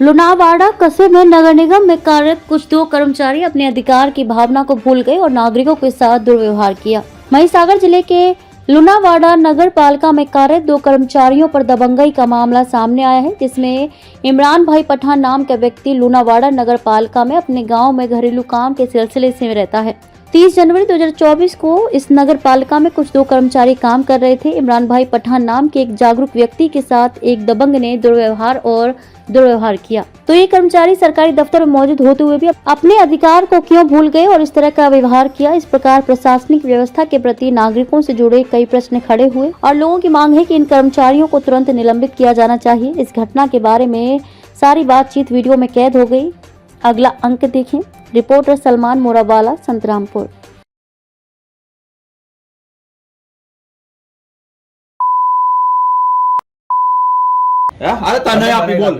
लुनावाड़ा कस्बे में नगर निगम में कार्यरत कुछ दो कर्मचारी अपने अधिकार की भावना को भूल गए और नागरिकों के साथ दुर्व्यवहार किया। महिसागर जिले के लुनावाड़ा नगर पालिका में कार्यरत दो कर्मचारियों पर दबंगई का मामला सामने आया है, जिसमें इमरान भाई पठान नाम का व्यक्ति लुनावाड़ा नगर पालिका में अपने गाँव में घरेलू काम के सिलसिले से रहता है। 30 जनवरी 2024 को इस नगर पालिका में कुछ दो कर्मचारी काम कर रहे थे। इमरान भाई पठान नाम के एक जागरूक व्यक्ति के साथ एक दबंग ने दुर्व्यवहार किया, तो ये कर्मचारी सरकारी दफ्तर में मौजूद होते हुए भी अपने अधिकार को क्यों भूल गए और इस तरह का व्यवहार किया। इस प्रकार प्रशासनिक व्यवस्था के प्रति नागरिकों से जुड़े कई प्रश्न खड़े हुए और लोगों की मांग है कि इन कर्मचारियों को तुरंत निलंबित किया जाना चाहिए। इस घटना के बारे में सारी बातचीत वीडियो में कैद हो गई। अगला अंक देखें। रिपोर्टर सलमान मोरावाला, संतरामपुर। अरे तने आपी बोल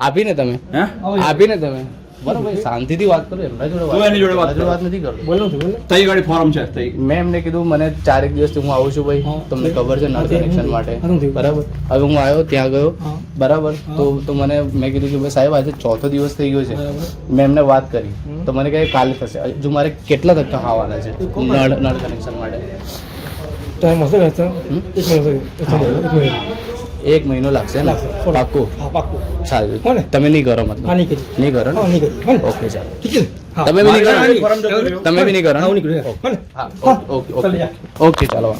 આપીને તમે હે આપીને તમે બરાબર શાંતિથી વાત કરો એમના જોડે તું એની જોડે વાત નથી કરતો બોલો છું બોલો તઈ ગાડી ફોરમ છે તઈ મેં એમને કીધું મને 4 દિવસથી હું આવું છું ભાઈ તમને ખબર છે નળ કનેક્શન માટે બરાબર હવે હું આવ્યો ત્યાં ગયો બરાબર તો મને મેં કીધું કે ભાઈ સાહેબ આજે ચોથો દિવસ થઈ ગયો છે મેં એમને વાત કરી તો મને કહે કાલે થશે જો મારે કેટલા ધક્કા ખાવાના છે નળ કનેક્શન માટે टाइम हसे रहता है 1 મહિનો લાગશે ને પાક્કું हाँ पाक्को સારું કોને? તમે નહીં કરો મતલબ हाँ नहीं करी નહીં કરો ને हाँ नहीं करी हाँ ઓકે ચાલો ठीक है हाँ તમે બી નહીં કરો ફોરમ જતો રહ્યો તમે બી નહીં કરો हाँ ને? नहीं करी हाँ હા हाँ ઓકે चल ઓકે जा ઓકે ચાલો